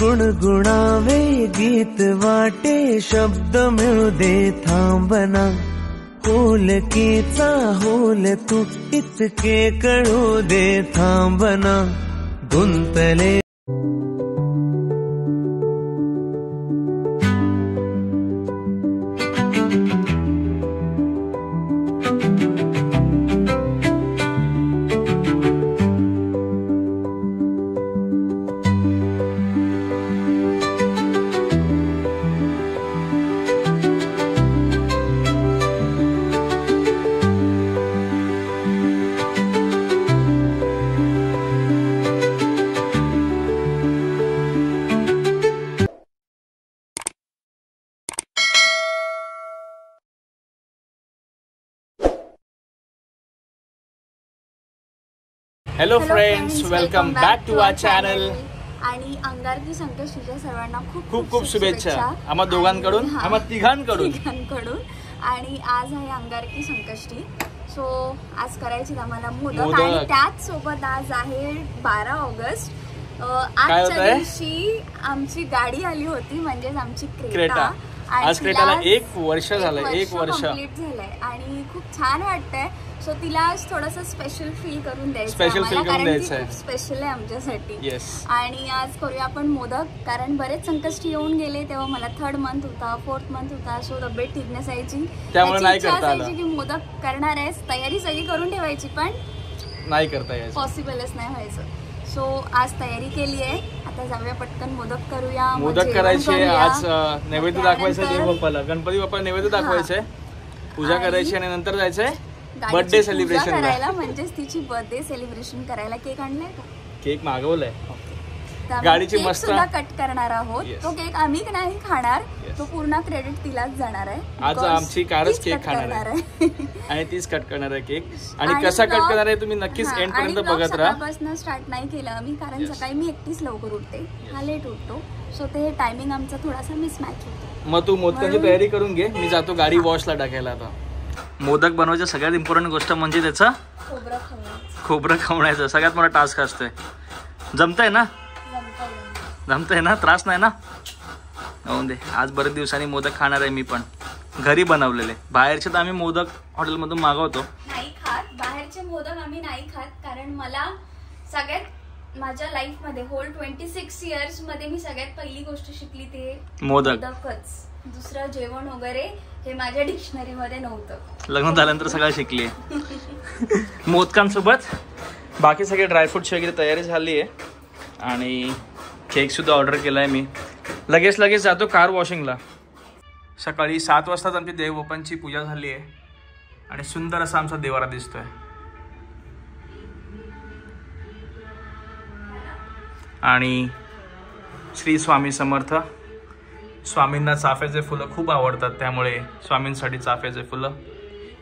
गुणगुणावे गीत वाटे शब्द मिळू दे थांबना होलकीचा होल तू इतके कळू दे थांबना गुंतले hello friends, welcome back to our channel. आणि अंगारकी संकष्टीच्या सर्वांना खूप खूप खूप शुभेच्छा आम्हा दोघांकडून, आम्हा तिघांकडून. आणि आज आहे अंगारकी संकष्टी. सो आज करायची आम्हाला मोदक आणि त्याच सोबत आज आहे 12 ऑगस्ट. आजच्या दिवशी आमची गाडी आली होती, म्हणजेच आमची क्रेटा. आज क्रेटाला 1 वर्ष झालंय, 1 वर्ष कंप्लीट झालंय आणि खूप छान वाटतंय. सो तिला आज थोडंसं स्पेशल फील करून द्यायचं, स्पेशल आहे आमच्यासाठी. आणि आज करूया आपण मोदक, कारण बरेच संकष्टी येऊन गेले तेव्हा मला 3rd मंथ होता, 4th मंथ होता. सो तब्येत ठीक नसायची, त्यामुळे नाही करता आलं की मोदक करणार आहेस, तयारी सगळी करून ठेवायची, पण नाही करता यायचं, पॉसिबलच नाही व्हायचं. सो आज तयारी केली आहे, आता जाऊया पटकन मोदक करूया. मोदक करायचे, आज नैवेद्य दाखवायचं देव बाप्पाला, गणपती बाप्पा नैवेद्य दाखवायचंय, पूजा करायची आणि नंतर जायचंय बर्थडे सेलिब्रेशन करायला. म्हणजेच तिची बर्थडे सेलिब्रेशन करायला. केक आणलाय का? केक मागवलाय, गाडीची मस्त कट करणार आहोत. तो केक आम्ही नाही खाणार, तो पूर्ण क्रेडिट तिलाच जाणार आहे. आज आमची कारच केक खाणार आहे आणि तीच कट करणार आहे केक. आणि कसा कट करणार आहे तुम्ही नक्कीच एंड पर्यंत बघत राहा. सकाळपासून स्टार्ट नाही केलं आम्ही, कारण सकाळी मी एकटीच लवकर उठते, हा लेट उठतो. सो ते टायमिंग आमचा थोडासा मिसमॅच होतो. मग तू मोदकाची तयारी करून घे, मी जातो गाडी वॉशला टाकायला. आता मोदक बनवायचं सगळ्यात इम्पॉर्टंट गोष्ट म्हणजे त्याचं खोबरं खवण्याचं सगळ्यात मोठा टास्क असतोय. जमतंय ना? जमतंय ना? त्रास नाही ना? होऊन दे. आज बरेच दिवसांनी मोदक खाणार आहे मी, पण घरी बनवलेले. बाहेरचे तर आम्ही मोदक हॉटेलमधून मागवतो. नाही खात बाहेरचे मोदक आम्ही, नाही खात. कारण मला सगळ्यात माझ्या लाईफ मध्ये होल 26 इयर्स मध्ये मी सगळ्यात पहिली गोष्ट शिकली ते मोदकच. दुसरं जेवण वगैरे हे माझ्या डिक्शनरी मध्ये नव्हतं. लग्न झाल्यानंतर सगळं शिकली. मोदकांसोबत बाकी सगळे ड्रायफ्रुट्स वगैरे तयारी झाली आहे आणि केक सुद्धा ऑर्डर केलाय मी. लगेच जातो कार वॉशिंगला. सकाळी 7 वाजताच आमची देवबापांची पूजा झाली आहे आणि सुंदर असा आमचा देवारा दिसतोय. आणि श्री स्वामी समर्थ. स्वामींना चाफ्याचे फुलं खूप आवडतात, त्यामुळे स्वामींसाठी चाफ्याचे फुलं.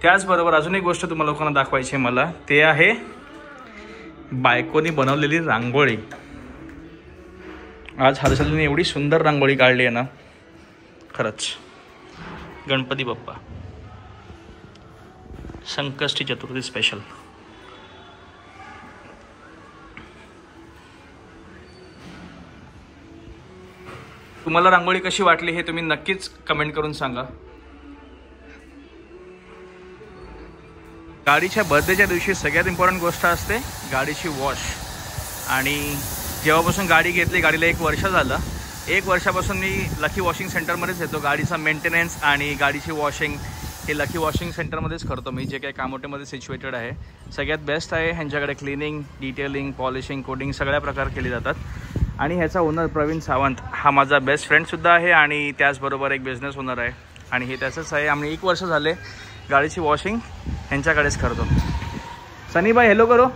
त्याचबरोबर अजून एक गोष्ट तुम्हाला लोकांना दाखवायची मला, ते आहे बायकोनी बनवलेली रांगोळी. आज हर्षलने एवढी सुंदर रांगोळी काढली आहे ना, खरंच. गणपती बाप्पा संकष्टी चतुर्थी स्पेशल. तुम्हाला रांगोळी कशी वाटली हे तुम्ही नक्कीच कमेंट करून सांगा. गाडीच्या बर्थडेच्या दिवशी सगळ्यात इम्पॉर्टंट गोष्ट असते गाडीची वॉश. आणि जेव्हापासून गाडी घेतली, गाडीला 1 वर्ष झालं. 1 वर्षापासून मी लकी वॉशिंग सेंटरमध्येच येतो. गाडीचा मेंटेनन्स आणि गाडीची वॉशिंग हे लकी वॉशिंग सेंटरमध्येच करतो मी, जे काही कामोठेमध्ये सिच्युएटेड आहे. सगळ्यात बेस्ट आहे ह्यांच्याकडे. क्लिनिंग, डिटेलिंग, पॉलिशिंग, कोटिंग सगळ्या प्रकार केले जातात. आणि ह्याचा ओनर प्रवीण सावंत हा माझा बेस्ट फ्रेंडसुद्धा आहे आणि त्याचबरोबर एक बिझनेस ओनर आहे आणि हे त्याचंच आहे. आम्ही 1 वर्ष झाले गाडीची वॉशिंग ह्यांच्याकडेच करतो. सनीबाई हॅलो करो.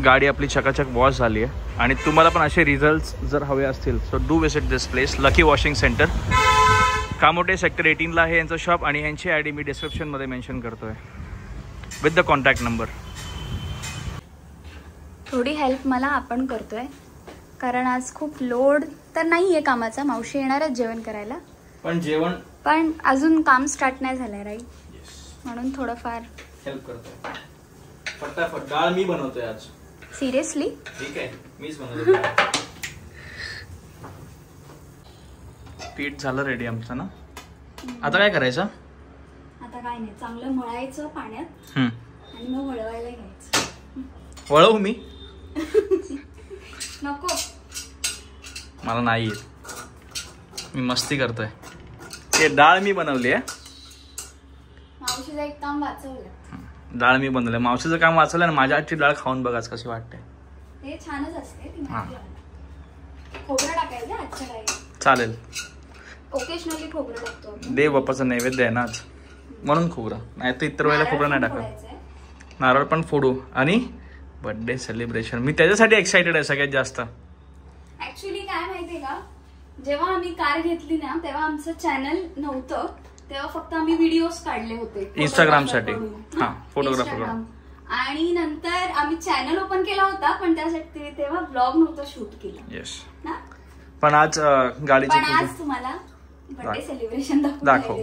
गाडी आपली चकाचक वॉश झाली आहे आणि तुम्हाला पण असे रिझल्ट्स जर हवे असतील so do visit this place, lucky washing centre. Kamothe sector 18ला आहे यांचं शॉप आणि यांची ID मी डिस्क्रिप्शनमध्ये मेन्शन करतो आहे विथ द कॉन्टॅक्ट नंबर. थोडी हेल्प मला आपण करतोय. कारण आज खूप लोड तर नाहीये कामाचा. मावशी येणारच जेवण करायला, पण अजून काम स्टार्ट नाही झालंय राईट, म्हणून थोडंफार हेल्प करतोय. फटाफट डाळ मी बनवतोय आज. सिरियसली? ठीक आहे, मीच बनवतोय. पीठ झालं रेडी आमचं ना. आता काय करायचं? आता काय नाही, चांगलं मळायचं पाण्यात आणि मग वळवायला घ्यायचं. वळवू मी? नको, मला नाही येत, मी मस्ती करतोय. ते डाळ मी बनवली आहे. मावशीचं एक काम वाचवलं. डाळ मी बनवलंय, मावशीचं काम वाचवलं आणि माझ्या आजची डाळ खाऊन बघाच कशी वाटते. ते छानच असते ती. खोबरं टाकायचं आजच्या डाळीत. चालेल, ओकेशनली खोबरं टाकतो. देव बाप्पाचं नैवेद्य आहे ना आज, म्हणून खोबरं. नाही तर इतर वेळेला खोबरं नाही टाकत. नारळ पण फोडू आणि बर्थडे सेलिब्रेशन. मी त्याच्यासाठी एक्साइटेड आहे सगळ्यात जास्त. ऍक्च्युली काय माहितीये का, जेव्हा आम्ही कार घेतली ना तेव्हा आमचं चॅनल नव्हतं, तेव्हा फक्त आम्ही व्हिडिओज काढले होते इंस्टाग्रामसाठी. हा, फोटोग्राफर. आणि नंतर आम्ही चॅनल ओपन केला होता, पण त्यासाठी तेव्हा ब्लॉग नव्हता शूट केला. येस. पण आज गाडीची आज तुम्हाला बर्थडे सेलिब्रेशन दाखव.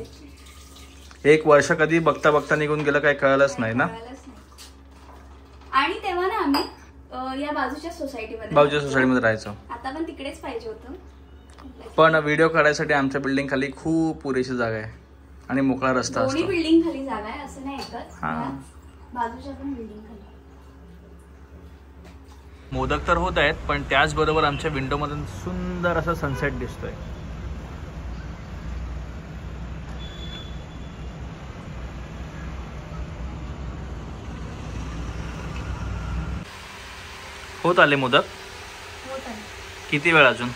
1 वर्ष कधी बघता बघता निघून गेलं, काय कळलंच नाही ना. आणि तेव्हा ना आम्ही या बाजूच्या सोसायटीमध्ये राहायचो. आता पण तिकडेच पाहिजे होतं, पण व्हिडिओ काढायसाठी आमच्या बिल्डिंग खाली खूप पुरेशी जागा आहे आणि मोकळा रस्ता असतो. दोन्ही बिल्डिंग खाली जागा आहे असं नाही एकच, बाजूच्या पण बिल्डिंग खाली. मोदक तर होत आहेत, पण त्याचबरोबर आमच्या विंडो मधून सुंदर असा सनसेट दिसतोय. होत आले मोदक. किती वेळ अजून?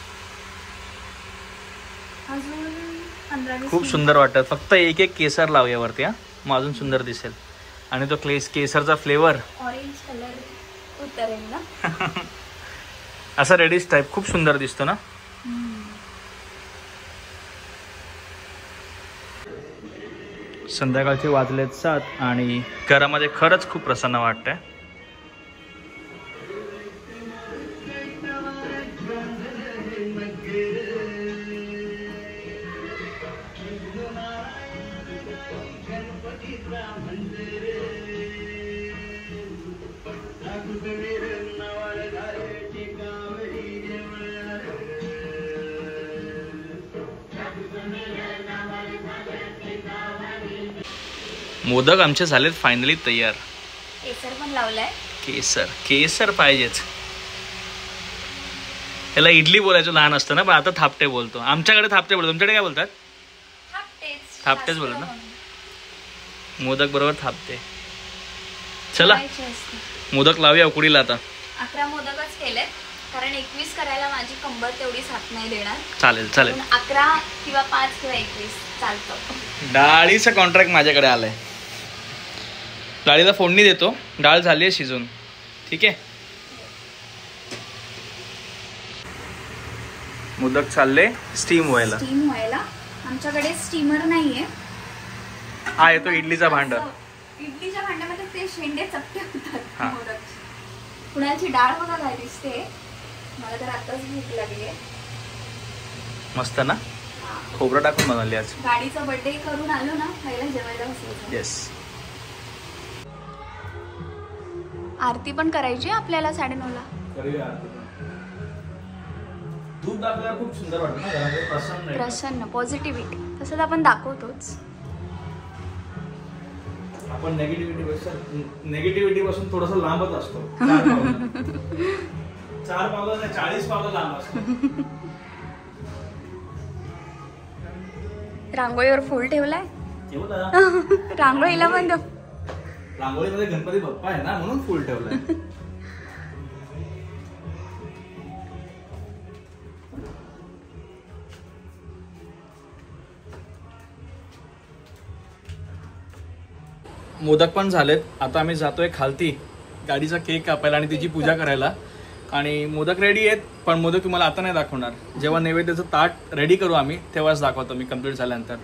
खूप सुंदर वाटतात. फक्त एक एक केसर लावूया वरती, मग अजून सुंदर दिसेल. आणि तो केसरचा फ्लेवर ऑरेंज कलर उतरेल ना. असा रेडिश टाइप खूप सुंदर दिसतो ना. संध्याकाळचे वाजलेत 7 आणि घरामध्ये खरंच खूप प्रसन्न वाटतंय. मोदक आमचे झालेत फायनली तयार. केसर पण लावलाय. केसर पाहिजेच. याला इडली बोलायचं लहान असतं ना, पण आता थापटे बोलतो. आमच्याकडे थापटे बोलतो, तुमच्याकडे काय बोलतात? थापटेच बोलत ना. मोदक बरोबर थापते. चला मोदक लावूया उकडीला. आता 11 मोदकच केलेत, कारण 21 करायला माझी कंबर तेवढी साथ नाही देणार. चालेल 11 किंवा 5 किंवा 21 चालतं. डाळीचं कॉन्ट्रॅक्ट माझ्याकडे आलंय. डाळीला फोडणी देतो. डाळ झाली आहे शिजून. ठीक आहे. मोदक चालले स्टीम व्हायला. आमच्याकडे स्टीमर नाहीये. हा येतो इडलीचा भांड. इडलीच्या भांड्यामध्ये ते शेंडे चपटे होतात मोदक. कुणाची डाळ बघा काय दिसते. मला तर आताच भूक लागली आहे. मस्त ना. खोबरं टाकून बनवली आज. गाडीचा बर्थडे करून आलो ना, पहिला जेवायला बसायचं. येस. आरती पण करायची आपल्याला 9:30ला. दूध दाखवल्यावर खूप सुंदर वाटतं ना, घरामध्ये प्रसन्न पॉझिटिव्हिटी. तसंच आपण दाखवतोच. आपण नेगेटिव्हिटी पासून थोडंसं लांबच असतो. 4 पावलं नाही 40 पावलं लांब असतो. रांगोळीवर फुल ठेवलाय. रांगोळीला बंद. रांगोळीमध्ये गणपती बाप्पा आहे ना, म्हणून फुल ठेवलाय. मोदक पण झालेत. आता आम्ही जातोय खालती गाडीचा केक कापायला आणि तिची पूजा करायला. आणि मोदक रेडी आहेत, पण मोदक तुम्हाला आता नाही दाखवणार. जेव्हा नैवेद्याचं ताट रेडी करू आम्ही, तेव्हाच दाखवतो मी कम्प्लीट झाल्यानंतर.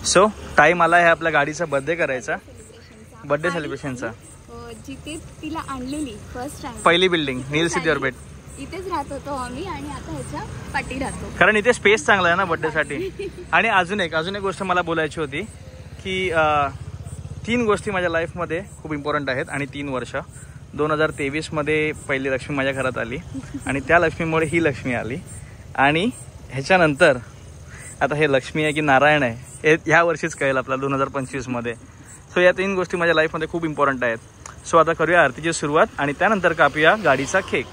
सो टाइम आला आहे आपल्या गाडीचा बर्थडे करायचा, बर्थडे सेलिब्रेशनचा. जिथे तिला आणलेली फर्स्ट टाइम, पहिली बिल्डिंग नील सिटी ऑर्बिट, इथेच राहत होतो आम्ही आणि आता ह्याच्या पाठी राहतो, कारण इथे स्पेस चांगला आहे ना बर्थडे साठी. आणि अजून एक गोष्ट मला बोलायची होती की 3 गोष्टी माझ्या लाईफमध्ये खूप इम्पॉर्टंट आहेत. आणि 3 वर्ष 2023 मध्ये पहिली लक्ष्मी माझ्या घरात आली आणि त्या लक्ष्मीमुळे ही लक्ष्मी आली. आणि ह्याच्यानंतर आता हे लक्ष्मी आहे की नारायण आहे हे ह्या वर्षीच कळेल आपल्याला 2025 मध्ये. सो या 3 गोष्टी माझ्या लाईफमध्ये खूप इम्पॉर्टंट आहेत. सो आता करूया आरतीची सुरुवात आणि त्यानंतर कापूया गाडीचा केक.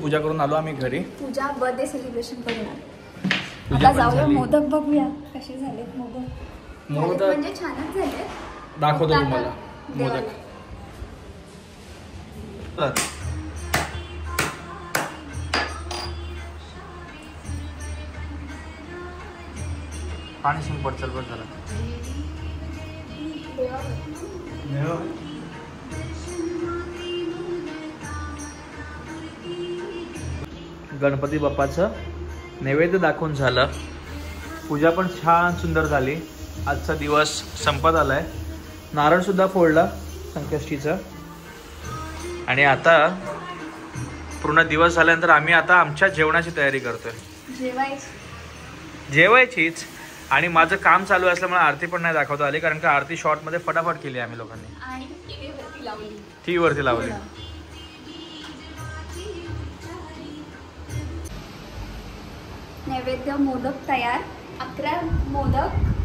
पूजा करून आलो आम्ही घरी. पूजा बर्थडे सेलिब्रेशन करून आलो. आता जाऊया मोदक बघूया कसे झालेत मोदक. मोदक म्हणजे छानच झाले. दाखवतो तुम्हाला मोदक. पाणी संपट चल बस झाला. गणपती बाप्पाचं नैवेद्य दाखवून झालं. पूजा पण छान सुंदर झाली. आजचा दिवस संपत आलाय. नारळ सुद्धा फोडला संकष्टीचा. आणि आता पूर्ण दिवस झाल्यानंतर आम्ही आता आमच्या जेवणाची तयारी करतोय. जेवायचीच. आणि माझं काम चालू असल्यामुळे आरती पण नाही दाखवता आली, कारण का आरती शॉर्टमध्ये फटाफट केली आम्ही लोकांनी. आणि टी वरती लावली. नैवेद्य मोदक तयार. 11 मोदक